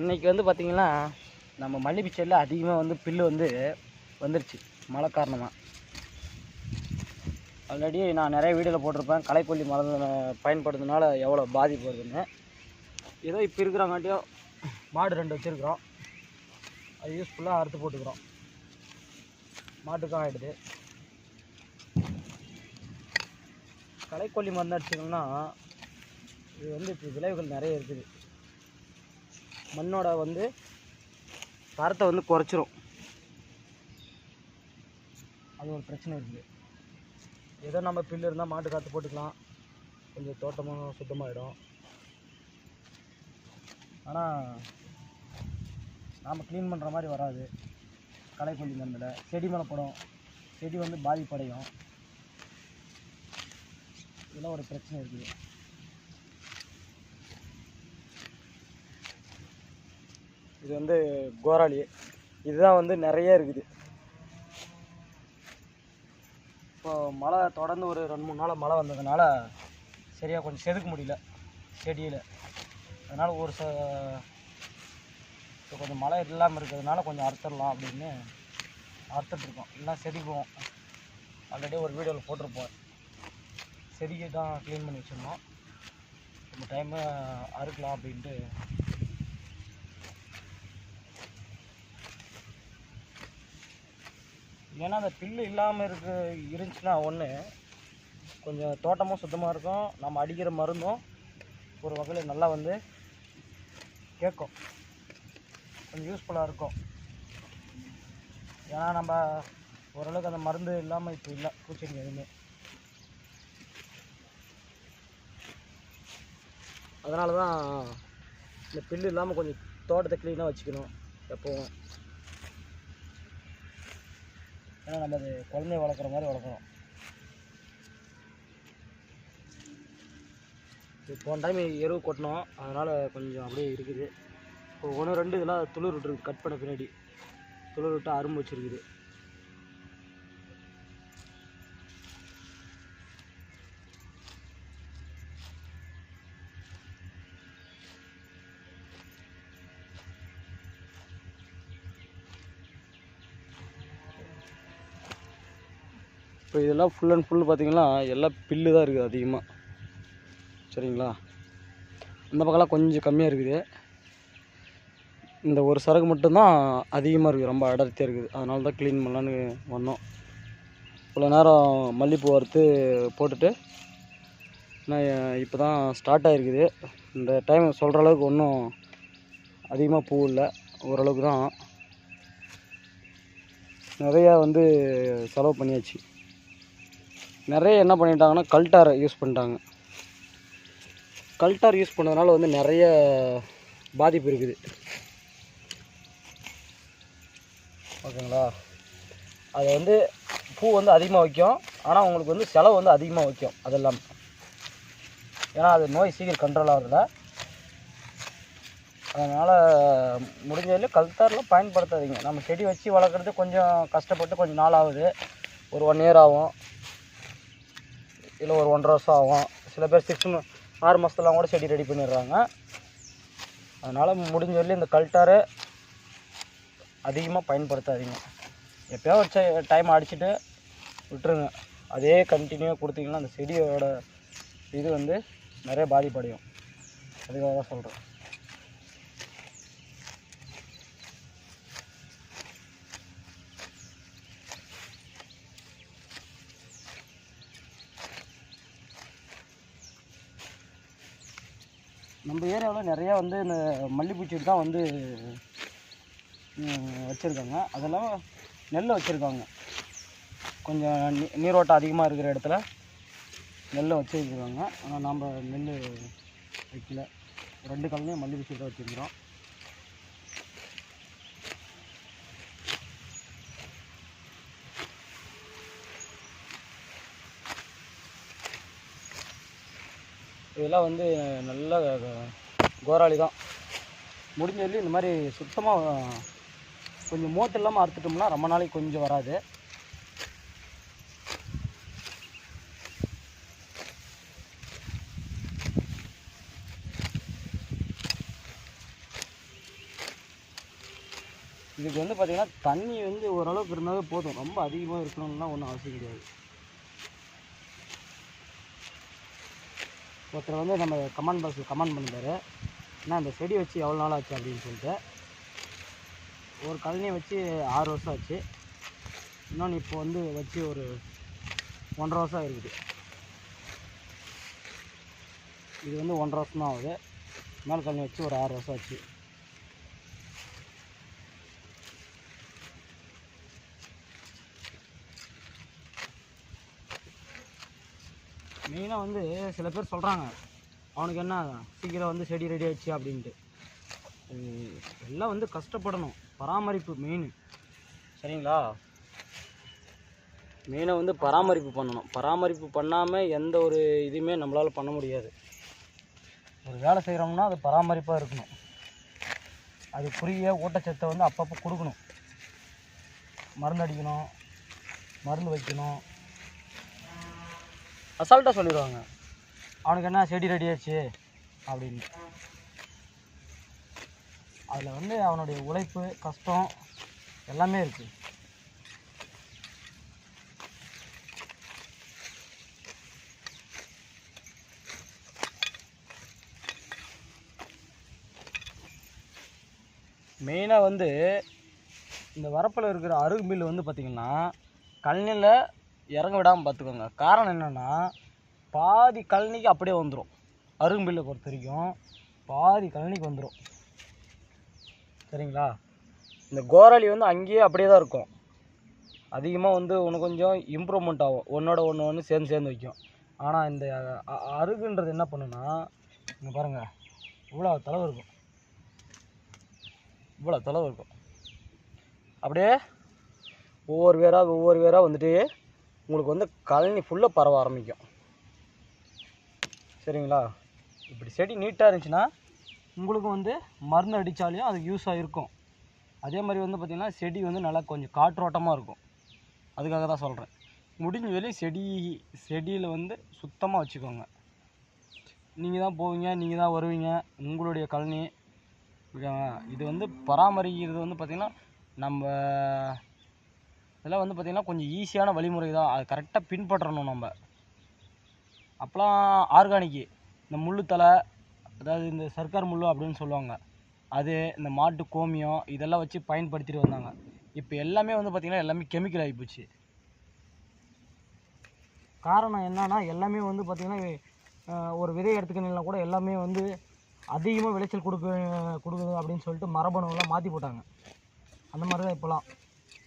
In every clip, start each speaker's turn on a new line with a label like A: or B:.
A: இன்றைக்கி வந்து பார்த்திங்கன்னா நம்ம மல்லிகை செடியில் அதிகமாக வந்து புல்லு வந்து வந்துருச்சு மழை காரணமாக. ஆல்ரெடி நான் நிறைய வீடியோவில் போட்டிருப்பேன் களைக்கொல்லி மருந்து பயன்படுத்துனால எவ்வளோ பாதிப்பு வருதுன்னு. ஏதோ இப்போ இருக்கிறாங்காட்டியும் மாடு 2 வச்சுருக்குறோம், அது யூஸ்ஃபுல்லாக அறுத்து போட்டுக்கிறோம். மாட்டுக்கும் ஆகிடுது. களைக்கொல்லி மருந்து அடிச்சிங்கன்னா இது வந்து இப்போ விளைவுகள் நிறைய இருக்குது. மண்ணோட வந்து தரத்தை வந்து குறைச்சிரும், அது ஒரு பிரச்சனை இருக்குது. ஏதோ நம்ம பில்லு இருந்தால் மாட்டு காற்று போட்டுக்கலாம், கொஞ்சம் தோட்டமும் சுத்தமாகிடும். ஆனால் நாம் க்ளீன் பண்ணுற மாதிரி வராது. களைக்கொல்லி மருந்தில் செடி மேலே படும், செடி வந்து பாதிப்படையும். இதெல்லாம் ஒரு பிரச்சனை இருக்குது. இது வந்து கோராளி, இதுதான் வந்து நிறைய இருக்குது. இப்போ மழை தொடர்ந்து ஒரு 2-3 நாள் மழை வந்ததுனால சரியாக கொஞ்சம் செதுக்க முடியல செடியில். அதனால் இப்போ கொஞ்சம் மழை இல்லாமல் இருக்கிறதுனால கொஞ்சம் அறுத்துடலாம் அப்படின்னு அறுத்துட்ருக்கோம். இல்லைனா செடிக்குவோம். ஆல்ரெடி ஒரு வீடியோவில் போட்டிருப்போம், செடிக்கு தான் க்ளீன் பண்ணி வச்சுருந்தோம். இந்த டைமு அறுக்கலாம் அப்படின்ட்டு. ஏன்னா அந்த புல்லு இல்லாமல் இருந்துச்சுன்னா ஒன்று கொஞ்சம் தோட்டமும் சுத்தமாக இருக்கும், நம்ம அடிக்கிற மருந்தும் ஒரு வகையில் நல்லா வந்து கேட்கும், கொஞ்சம் யூஸ்ஃபுல்லாக இருக்கும். ஏன்னா நம்ம ஓரளவுக்கு அந்த மருந்து இல்லாமல் இப்போ இல்லை பூச்செடி எதுவுமே. அதனால தான் இந்த புல்லு இல்லாமல் கொஞ்சம் தோட்டத்தை க்ளீனாக வச்சுக்கணும் எப்போவும். ஏன்னா நம்ம அது குழந்தைய வளர்க்குற மாதிரி வளர்க்குறோம். போன டைம் எருவு கொட்டினோம், அதனால் கொஞ்சம் அப்படியே இருக்குது. இப்போ 1-2 இதெல்லாம் துளிர் விட்டுருக்கு, கட் பண்ண பின்னாடி துளிர் விட்டு அரும்பு வச்சுருக்குது. இப்போ இதெல்லாம் ஃபுல் அண்ட் ஃபுல் பார்த்திங்கன்னா எல்லாம் புல்லு தான் இருக்குது அதிகமாக. சரிங்களா, இந்த பக்கம்லாம் கொஞ்சம் கம்மியாக இருக்குது. இந்த ஒரு சரக்கு மட்டும்தான் அதிகமாக இருக்குது, ரொம்ப அடர்த்தியாக இருக்குது. அதனால தான் க்ளீன் பண்ணலான்னு வந்தோம். இவ்வளோ நேரம் மல்லிகைப்பூ வறுத்து போட்டுட்டு நான் இப்போ தான் ஸ்டார்ட் ஆகிருக்குது. இந்த டைம் சொல்கிற அளவுக்கு ஒன்றும் அதிகமாக பூ இல்லை, ஓரளவுக்கு தான். நிறையா வந்து செலவு பண்ணியாச்சு. நிறைய என்ன பண்ணிட்டாங்கன்னா கல்டாரை யூஸ் பண்ணிட்டாங்க. கல்டார் யூஸ் பண்ணதுனால வந்து நிறைய பாதிப்பு இருக்குது. ஓகேங்களா, அது வந்து பூ வந்து அதிகமாக வைக்கும், ஆனால் உங்களுக்கு வந்து செலவு வந்து அதிகமாக வைக்கும். அதெல்லாம் ஏன்னா அது நோய் சீக்கிரம் கண்ட்ரோல் ஆகுறதில்ல. அதனால் முடிஞ்ச வரையிலும் கல்தாரில் பயன்படுத்தாதீங்க. நம்ம செடி வச்சு வளர்க்குறது கொஞ்சம் கஷ்டப்பட்டு கொஞ்சம் நாள் ஆகுது, ஒரு 1 இயர் ஆகும், இல்லை ஒரு 1.5 வருஷம் ஆகும். சில பேர் 6 மாதத்துலாம் கூட செடி ரெடி பண்ணிடுறாங்க. அதனால் முடிஞ்ச வரையிலும் இந்த கல்டாரை அதிகமாக பயன்படுத்தாதீங்க. எப்போயோ வச்ச டைம் அடிச்சுட்டு விட்டுருங்க. அதே கண்டினியூவாக கொடுத்தீங்கன்னா அந்த செடியோட இது வந்து நிறைய பாதிப்படையும். அதுக்காக தான் சொல்கிறேன். நம்ம ஏரியாவில் நிறையா வந்து இந்த மல்லிகைப்பூ செடி தான் வந்து வச்சுருக்காங்க. அதெல்லாம் நெல் வச்சுருக்காங்க. கொஞ்சம் நீரோட்டம் அதிகமாக இருக்கிற இடத்துல நெல்லை வச்சுருக்காங்க. ஆனால் நாம் நெல் வைக்கல, 2 கலனையும் மல்லிகைப்பூ செடி தான் வச்சுருக்கிறோம். இதெல்லாம் வந்து நல்ல கோராளி தான். முடிஞ்ச வரையும் இந்த மாதிரி சுத்தமாக கொஞ்சம் மோட்டு இல்லாமல் அறுத்துட்டோம்னா ரொம்ப நாளைக்கு கொஞ்சம் வராது. இதுக்கு வந்து பார்த்திங்கன்னா தண்ணி வந்து ஓரளவுக்கு இருந்தாவே போதும், ரொம்ப அதிகமாக இருக்கணும்லாம் ஒன்றும் அவசியம் கிடையாது. ஒருத்தர் வந்து நம்ம கமெண்ட் பாக்ஸில் கமெண்ட் பண்ணிட்டாரு, ஏன்னா அந்த செடி வச்சு எவ்வளோ நாள் ஆச்சு அப்படின்னு சொல்லிட்டு. ஒரு கழனியை வச்சு 6 வருஷம் ஆச்சு, இன்னொன்று இப்போ வந்து வச்சு ஒரு 1.5 வருஷம் இருக்குது. இது வந்து 1.5 வருஷம் தான் ஆகுது. மேல் கழனி வச்சு ஒரு 6 வருஷம் ஆச்சு. மெயினாக வந்து சில பேர் சொல்கிறாங்க, அவனுக்கு என்ன சீக்கிரம் வந்து செடி ரெடி ஆயிடுச்சு அப்படின்ட்டு. எல்லாம் வந்து கஷ்டப்படணும், பராமரிப்பு மெயின். சரிங்களா? மெயினாக வந்து பராமரிப்பு பண்ணணும். பராமரிப்பு பண்ணாமல் எந்த ஒரு இதுவுமே நம்மளால் பண்ண முடியாது. ஒரு வேலை செய்கிறோம்னா அது பராமரிப்பாக இருக்கணும். அதுக்குரிய ஊட்டச்சத்தை வந்து அப்பப்போ கொடுக்கணும், மருந்து அடிக்கணும், மருந்து வைக்கணும். அசால்ட்டாக சொல்லிடுவாங்க, அவனுக்கு என்ன செடி ரெடி ஆச்சு அப்படின்னு. அதில் வந்து அவனுடைய உழைப்பு, கஷ்டம் எல்லாமே இருக்குது. மெயினாக வந்து இந்த வரப்பில் இருக்கிற அருகும்பில் வந்து பார்த்திங்கன்னா கழனியில் இறங்க விடாமல் பார்த்துக்கோங்க. காரணம் என்னென்னா, பாதி கழனிக்கு அப்படியே வந்துடும். அருகும்பில்லை பொறுத்த வரைக்கும் பாதி கழனிக்கு வந்துடும். சரிங்களா? இந்த கோராளி வந்து அங்கேயே அப்படியே தான் இருக்கும். அதிகமாக வந்து ஒன்று கொஞ்சம் இம்ப்ரூவ்மெண்ட் ஆகும், ஒன்றோட ஒன்று சேர்ந்து வைக்கும். ஆனால் இந்த அருகுன்றது என்ன பண்ணுன்னா, இங்கே பாருங்கள், இவ்வளோ தளவு இருக்கும், இவ்வளோ தளவு இருக்கும். அப்படியே ஒவ்வொரு வேராக வந்துட்டு உங்களுக்கு வந்து கழனி ஃபுல்லாக பரவ ஆரம்பிக்கும். சரிங்களா? இப்படி செடி நீட்டாக இருந்துச்சுன்னா உங்களுக்கு வந்து மருந்து அடித்தாலையும் அதுக்கு யூஸாக இருக்கும். அதே மாதிரி வந்து பார்த்திங்கன்னா செடி வந்து நல்லா கொஞ்சம் காற்றோட்டமாக இருக்கும். அதுக்காக தான் சொல்கிறேன். முடிஞ்ச வரையும் செடியில் வந்து சுத்தமாக வச்சுக்கோங்க. நீங்கள் தான் போவீங்க, நீங்கள் தான் வருவீங்க, உங்களுடைய கழனி. இது வந்து பராமரிக்கிறது வந்து பார்த்திங்கன்னா நம்ம இதெல்லாம் வந்து பார்த்திங்கன்னா கொஞ்சம் ஈஸியான வழிமுறை தான். அது கரெக்டாக பின்பற்றணும் நம்ம. அப்போலாம் ஆர்கானிக்கு இந்த முள்ளுத்தலை, அதாவது இந்த சர்க்கார் முள் அப்படின்னு சொல்லுவாங்க, அது இந்த மாட்டு கோமியம் இதெல்லாம் வச்சு பயன்படுத்திட்டு வந்தாங்க. இப்போ எல்லாமே வந்து பார்த்திங்கன்னா எல்லாமே கெமிக்கல் ஆகிப்போச்சு. காரணம் என்னன்னா, எல்லாமே வந்து பார்த்திங்கன்னா ஒரு விதை எடுத்துக்கினா கூட எல்லாமே வந்து அதிகமாக விளைச்சல் கொடுக்குது அப்படின்னு சொல்லிட்டு மரபணுவெல்லாம் மாற்றி போட்டாங்க. அந்த மாதிரி தான் இப்போலாம்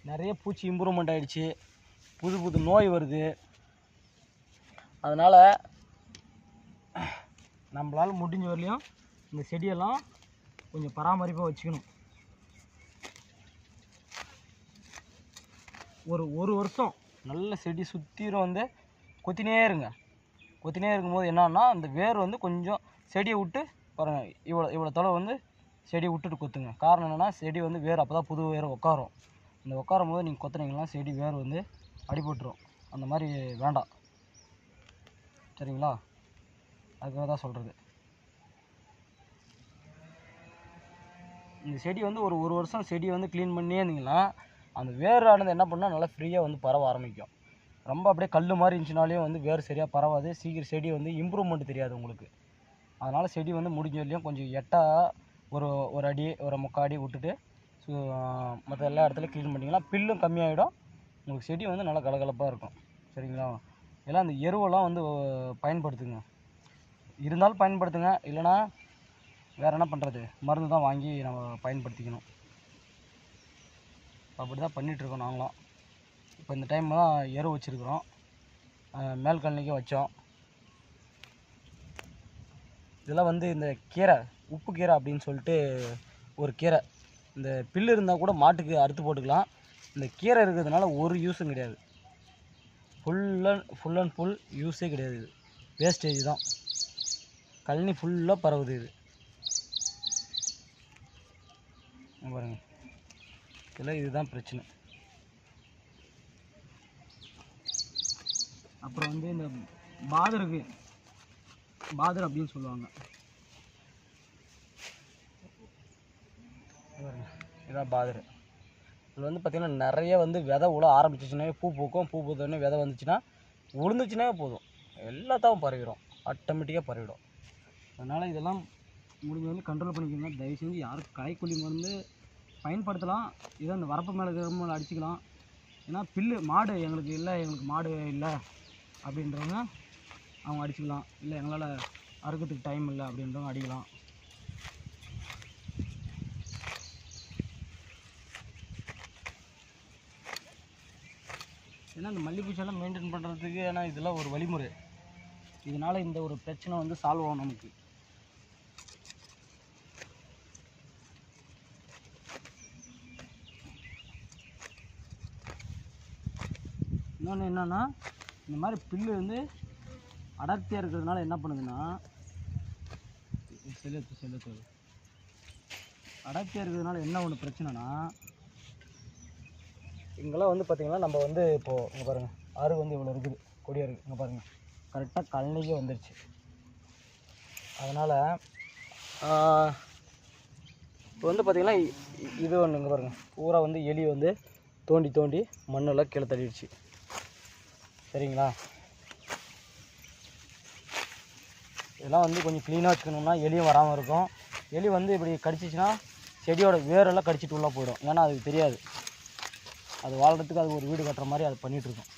A: நிறைய பூச்சி இம்ப்ரூவ்மெண்ட் ஆகிடுச்சு, புது நோய் வருது. அதனால் நம்மளால் முடிஞ்ச வரலையும் இந்த செடியெல்லாம் கொஞ்சம் பராமரிப்பாக வச்சுக்கணும். ஒரு வருஷம் நல்ல செடி சுற்றிலும் வந்து கொத்தினே இருங்க. கொத்தினே இருக்கும்போது என்னன்னா, அந்த வேர் வந்து கொஞ்சம் செடியை விட்டு பாருங்கள், இவ்வளோ தொலை வந்து செடியை விட்டுட்டு கொத்துங்க. காரணம் என்னென்னா, செடி வந்து வேர் அப்போ தான் புது வேர் உட்காரும். இந்த உட்காரும் போது நீங்கள் கொத்துனீங்கன்னா செடி வேர் வந்து அடிபட்டுரும். அந்த மாதிரி வேண்டாம். சரிங்களா? அதுக்காக தான் சொல்கிறது. இந்த செடி வந்து ஒரு வருஷம் செடியை வந்து க்ளீன் பண்ணியே இருந்தீங்கன்னா அந்த வேரானது என்ன பண்ணால் நல்லா ஃப்ரீயாக வந்து பரவ ஆரம்பிக்கும். ரொம்ப அப்படியே கல் மாதிரி இருந்துச்சுனாலே வந்து வேர் சரியாக பரவாது. சீக்கிரம் செடி வந்து இம்ப்ரூவ்மெண்ட் தெரியாது உங்களுக்கு. அதனால் செடி வந்து முடிஞ்ச வரையும் கொஞ்சம் ஒரு அடி, ஒரு 3/4 அடி விட்டுட்டு மற்ற எல்லா இடத்துலையும் க்ளீன் பண்ணிங்கன்னா பில்லும் கம்மியாகிடும். உங்களுக்கு செடி வந்து நல்லா கலகலப்பாக இருக்கும். சரிங்களா? எல்லாம் அந்த எருவெல்லாம் வந்து பயன்படுத்துங்க. இருந்தாலும் பயன்படுத்துங்க, இல்லைனா வேறு என்ன பண்ணுறது, மருந்து தான் வாங்கி நம்ம பயன்படுத்திக்கணும். அப்படி தான் பண்ணிகிட்ருக்கோம் நாங்களும். இப்போ இந்த டைம் தான் எரு வச்சுருக்குறோம், மேல் கழனிக்கு வச்சோம். இதெல்லாம் வந்து இந்த கீரை, உப்பு கீரை அப்படின்னு சொல்லிட்டு ஒரு கீரை. இந்த பில்லு இருந்தால் கூட மாட்டுக்கு அறுத்து போட்டுக்கலாம். இந்த கீரை இருக்கிறதுனால ஒரு யூஸும் கிடையாது. ஃபுல் அண்ட் ஃபுல் யூஸே கிடையாது. இது வேஸ்டேஜ் தான். கழனி ஃபுல்லாக பரவுது இது. பாருங்க, இதில் இதுதான் பிரச்சனை. அப்புறம் வந்து இந்த பாதர் அப்படின்னு சொல்லுவாங்க. இதான் பாதர். இதில் வந்து பார்த்திங்கன்னா நிறைய வந்து விதை உழ ஆரம்பிச்சிச்சுன்னா பூ பூக்கும், பூ பூத்தோடனே விதை வந்துச்சுன்னா உளுந்துச்சுன்னா போதும், எல்லாத்தையும் பரவிடும், ஆட்டோமேட்டிக்காக பரவிடும். அதனால் இதெல்லாம் முடிஞ்ச வந்து கண்ட்ரோல் பண்ணிக்கோங்க. தயவு செஞ்சு யாரும் களைக்கொல்லி மருந்து பயன்படுத்தலாம், இதை அந்த வரப்பு மேலே இருக்கிற அடிச்சுக்கலாம். ஏன்னா பில்லு மாடு எங்களுக்கு மாடு இல்லை அப்படின்றவங்க அவங்க அடிச்சுக்கலாம், இல்லை எங்களால் அறுக்கிறதுக்கு டைம் இல்லை அப்படின்றவங்க அடிக்கலாம். ஏன்னா இந்த மல்லிப்பூச்செல்லாம் மெயின்டைன் பண்ணுறதுக்கு ஏன்னா இதெல்லாம் ஒரு வழிமுறை. இதனால் இந்த ஒரு பிரச்சனை வந்து சால்வ் ஆகும் நமக்கு. இன்னொன்று என்னென்னா, இந்த மாதிரி பில்லு வந்து அடர்த்தியாக இருக்கிறதுனால என்ன பண்ணுதுன்னா, செலுத்து அடர்த்தியாக இருக்கிறதுனால என்ன ஒன்று பிரச்சனைனா, இங்கெல்லாம் வந்து பார்த்திங்கன்னா நம்ம வந்து இப்போது இங்கே பாருங்கள், ஆறு வந்து இவ்வளோ இருக்குது, கொடியாக இருக்குது, இங்கே பாருங்கள் கரெக்டாக கழனிக்கே வந்துடுச்சு. அதனால் இப்போ வந்து பார்த்திங்கன்னா இது ஒன்று இங்கே பாருங்கள், பூரா வந்து எலி வந்து தோண்டி தோண்டி மண்ணெல்லாம் கீழே தள்ளிடுச்சு. சரிங்களா, இதெல்லாம் வந்து கொஞ்சம் க்ளீனாக வச்சுக்கணும்னா எலியும் வராமல் இருக்கும். எலி வந்து இப்படி கடிச்சிச்சின்னா செடியோட வேரெல்லாம் கடிச்சிட்டு உள்ளே போயிடும். ஏன்னா அதுக்கு தெரியாது, அது வாழ்கிறதுக்கு அது ஒரு வீடு கட்டுற மாதிரி அது பண்ணிகிட்ருக்கும்.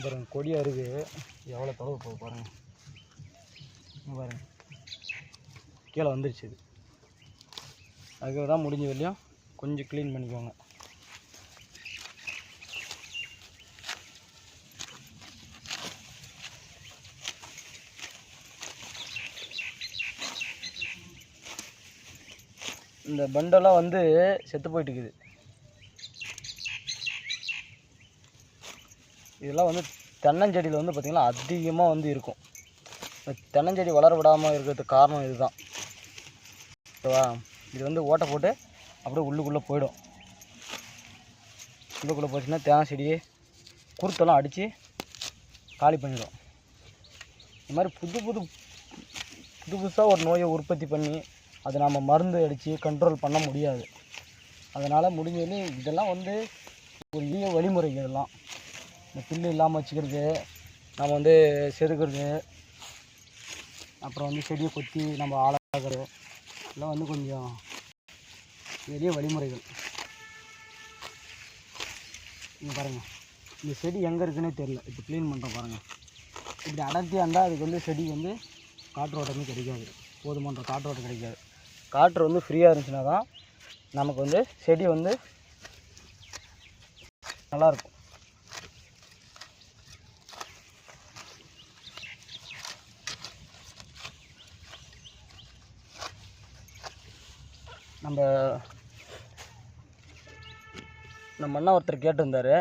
A: பாருங்கள் கொடியாக இருக்குது, எவ்வளோ தொலைவு போகுது பாருங்கள். பாருங்கள் கீழே வந்துருச்சு. இது அதுக்கு தான் முடிஞ்ச வரையும் கொஞ்சம் க்ளீன் பண்ணிக்கோங்க. இந்த பண்டெல்லாம் வந்து செத்து போயிட்டு இருக்குது. இதெல்லாம் வந்து தென்னஞ்செடியில் வந்து பார்த்திங்கன்னா அதிகமாக வந்து இருக்கும். தென்னஞ்செடி வளர விடாமல் இருக்கிறதுக்கு காரணம் இதுதான். ஓகேவா, இது வந்து ஓட்டை போட்டு அப்படியே உள்ளுக்குள்ளே போயிடும். உள்ளுக்குள்ளே போச்சுன்னா தேங்காய் செடியை குருத்தெல்லாம் அடித்து காலி பண்ணிடும். இந்த மாதிரி புதுசாக ஒரு நோயை உற்பத்தி பண்ணி அதை நம்ம மருந்து அடித்து கண்ட்ரோல் பண்ண முடியாது. அதனால் முடிஞ்சது இதெல்லாம் வந்து ஒரு எளிய வழிமுறைகள். இதெல்லாம் இந்த புல்லு இல்லாமல் வச்சுக்கிறது, நம்ம வந்து செதுக்கிறது, அப்புறம் வந்து செடியை கொத்தி நம்ம ஆளாகிறது, இதெல்லாம் வந்து கொஞ்சம் எளிய வழிமுறைகள். இங்கே பாருங்கள், இந்த செடி எங்கே இருக்குன்னே தெரில. இப்போ க்ளீன் பண்ணுறோம் பாருங்கள். இப்படி அடர்த்தியாக இருந்தால் அதுக்கு வந்து செடி வந்து காற்றோட்டமே கிடைக்காது, போதுமான்ற காற்றோட்டம் கிடைக்காது. காற்று வந்து ஃப்ரீயாக இருந்துச்சுன்னா தான் நமக்கு வந்து செடி வந்து நல்லாயிருக்கும். நம்ம அண்ணா ஒருத்தர் கேட்டிருந்தார்,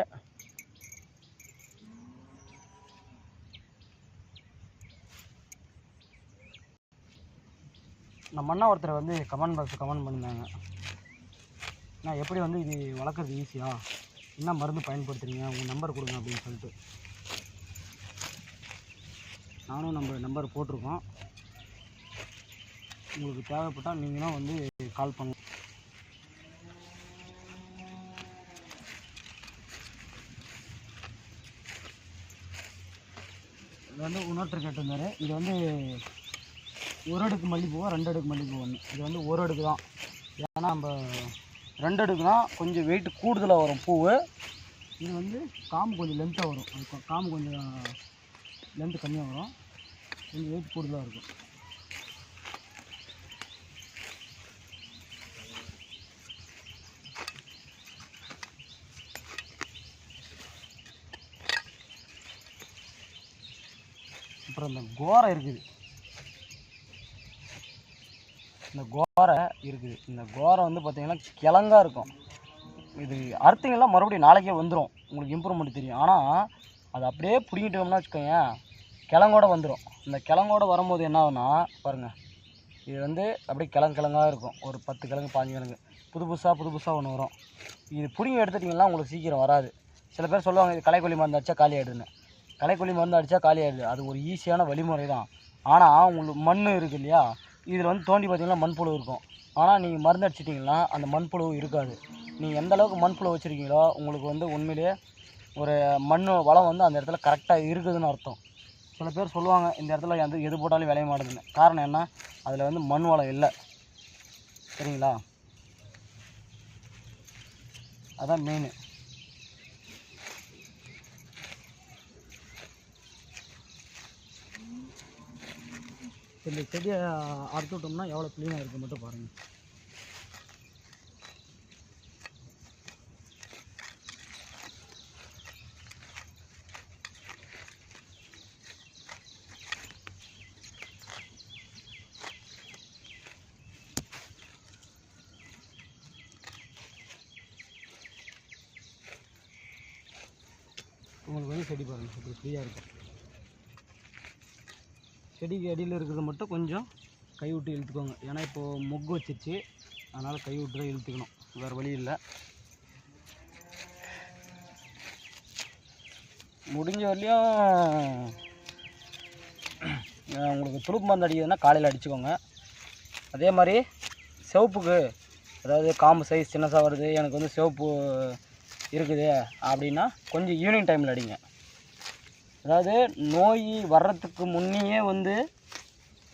A: வந்து கமெண்ட் பாக்ஸில் கமெண்ட் பண்ணியிருந்தாங்க, நான் எப்படி வந்து இது வளர்க்குறது ஈஸியாக, என்ன மருந்து பயன்படுத்துகிறீங்க, உங்கள் நம்பர் கொடுங்க அப்படின்னு சொல்லிட்டு. நானும் நம்ம நம்பர் போட்டிருக்கோம், உங்களுக்கு தேவைப்பட்டால் நீங்களும் வந்து கால் பண்ணுங்க. இது வந்து இன்னொருத்தர் கேட்டிருந்தார், இது வந்து ஒரு அடுக்கு மல்லிகைப்பூவா 2 அடுக்கு மல்லிகைப்பூ ஒன்று. இது வந்து ஒரு அடுக்கு தான், ஏன்னா நம்ம 2 அடுக்குனா கொஞ்சம் வெயிட் கூடுதலாக வரும் பூவு. இது வந்து காம்பு கொஞ்சம் லென்த்தாக வரும், அது காம்பு கொஞ்சம் லென்த்து கம்மியாக வரும், கொஞ்சம் வெயிட் கூடுதலாக இருக்கும். அப்புறம் இந்த கோரை இருக்குது, இந்த கோரை வந்து பார்த்திங்கன்னா கிழங்கா இருக்கும். இது அறுத்திங்கெல்லாம் மறுபடியும் நாளைக்கே வந்துடும், உங்களுக்கு இம்ப்ரூவ்மெண்ட் தெரியும். ஆனால் அது அப்படியே பிடிங்கிட்டோம்னா வச்சுக்கோங்க, கிழங்கோடு வந்துடும். இந்த கிழங்கோடு வரும்போது என்ன ஆகுனா பாருங்கள், இது வந்து அப்படியே கிழங்காக இருக்கும். ஒரு 10 கிழங்கு 15 கிழங்கு புதுசாக ஒன்று வரும். இது பிடிங்கி எடுத்துட்டிங்கன்னா உங்களுக்கு சீக்கிரம் வராது. சில பேர் சொல்லுவாங்க இது களைக்கொல்லி மருந்து அடித்தா காலி ஆகிடுன்னு. களைக்கொல்லி மருந்து அடித்தா காலி ஆகிடுது, அது ஒரு ஈஸியான வழிமுறை தான். ஆனால் உங்களுக்கு மண் இருக்குது இல்லையா, இதில் வந்து தோண்டி பார்த்திங்கன்னா மண்புழு இருக்கும். ஆனால் நீங்கள் மருந்து அடிச்சிட்டிங்கன்னா அந்த மண்புழு இருக்காது. நீங்கள் எந்த அளவுக்கு மண்புழு வச்சுருக்கீங்களோ உங்களுக்கு வந்து உண்மையிலேயே ஒரு மண் வளம் வந்து அந்த இடத்துல கரெக்டாக இருக்குதுன்னு அர்த்தம். சில பேர் சொல்லுவாங்க இந்த இடத்துல எது போட்டாலும் விளைய மாட்டேங்குதுன்னு. காரணம் என்ன, அதில் வந்து மண் வளம் இல்லை. சரிங்களா, அதான் மெயின். இந்த செடியை அறுத்து விட்டோம்னா எவ்வளோ க்ளீனாக இருக்குது மட்டும் பாருங்கள். உங்களுக்கு வந்து செடி பாருங்கள் இப்படி ஃப்ரீயாக இருக்கும். செடிக்கு அடியில் இருக்கிறது மட்டும் கொஞ்சம் கை விட்டு இழுத்துக்கோங்க. ஏன்னா இப்போது மொக்கு வச்சிருச்சு, அதனால் கை விட்டு தான் இழுத்துக்கணும், வேறு வழி இல்லை. முடிஞ்ச வரலையும் உங்களுக்கு துளுப்பு மருந்து அடிக்கிறதுனா காலையில் அடிச்சுக்கோங்க. அதே மாதிரி சிவப்புக்கு, அதாவது காம்பு சைஸ் சின்னதாக வருது, எனக்கு வந்து சிவப்பு இருக்குது அப்படின்னா கொஞ்சம் ஈவினிங் டைமில் அடிங்க. அதாவது நோய் வர்றதுக்கு முன்னையே வந்து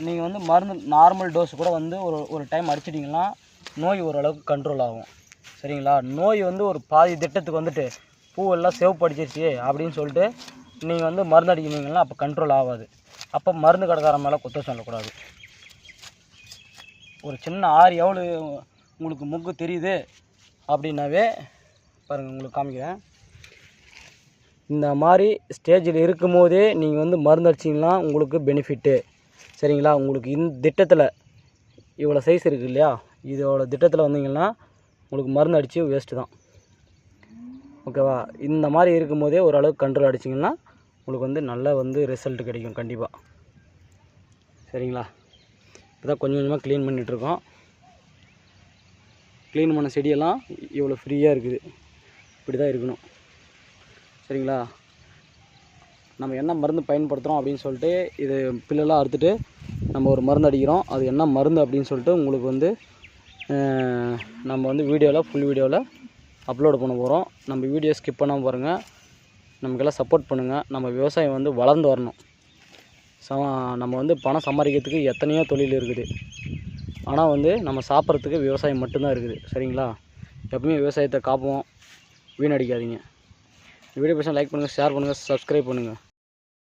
A: நீங்கள் வந்து மருந்து நார்மல் டோஸ் கூட வந்து ஒரு டைம் அடிச்சிட்டிங்கன்னா நோய் ஓரளவுக்கு கண்ட்ரோல் ஆகும். சரிங்களா, நோய் வந்து ஒரு பாதி திட்டத்துக்கு வந்துட்டு பூவெல்லாம் சிவப்பு அடிச்சிருச்சு அப்படின்னு சொல்லிட்டு நீங்கள் வந்து மருந்து அடிக்கிறீங்கன்னா அப்போ கண்ட்ரோல் ஆகாது. அப்போ மருந்து கடைக்காரன் மேலே குற்றம் சொல்லக்கூடாது. ஒரு சின்ன எவ்வளோ உங்களுக்கு முக்கு தெரியுது அப்படின்னாவே பாருங்கள், உங்களுக்கு காமிக்கிறேன். இந்த மாதிரி ஸ்டேஜில் இருக்கும் போதே நீங்கள் வந்து மருந்து அடிச்சிங்கன்னா உங்களுக்கு பெனிஃபிட்டு. சரிங்களா, உங்களுக்கு இந்த திட்டத்தில் இவ்வளோ சைஸ் இருக்குது இல்லையா, இதோட திட்டத்தில் வந்தீங்கன்னா உங்களுக்கு மருந்து அடித்து வேஸ்ட்டு தான். ஓகேவா, இந்த மாதிரி இருக்கும் போதே ஓரளவுக்கு கண்ட்ரோல் அடிச்சிங்கன்னா உங்களுக்கு வந்து நல்ல வந்து ரிசல்ட் கிடைக்கும் கண்டிப்பாக. சரிங்களா, இப்போ தான் கொஞ்சம் கொஞ்சமாக க்ளீன் பண்ணிகிட்ருக்கோம். க்ளீன் பண்ண செடியெல்லாம் இவ்வளோ ஃப்ரீயாக இருக்குது, இப்படி தான் இருக்கணும். சரிங்களா, நம்ம என்ன மருந்து பயன்படுத்துகிறோம் அப்படின்னு சொல்லிட்டு இது பில்லெல்லாம் அறுத்துட்டு நம்ம ஒரு மருந்து அடிக்கிறோம். அது என்ன மருந்து அப்படின்னு சொல்லிட்டு உங்களுக்கு வந்து நம்ம வந்து ஃபுல் வீடியோவில் அப்லோட் பண்ண போகிறோம். நம்ம வீடியோ ஸ்கிப் பண்ணாமல் பாருங்கள். நமக்கெல்லாம் சப்போர்ட் பண்ணுங்கள். நம்ம விவசாயம் வந்து வளர்ந்து வரணும். நம்ம வந்து பணம் சம்பாதிக்கிறதுக்கு எத்தனையோ தொழில் இருக்குது, ஆனால் வந்து நம்ம சாப்பிட்றதுக்கு விவசாயம் மட்டும்தான் இருக்குது. சரிங்களா, எப்பவுமே விவசாயத்தை காப்போம், வீணடிக்காதீங்க. இந்த வீடியோ பிடிச்சா லைக் பண்ணுங்கள், ஷேர் பண்ணுங்கள், சப்ஸ்கிரைப் பண்ணுங்கள்.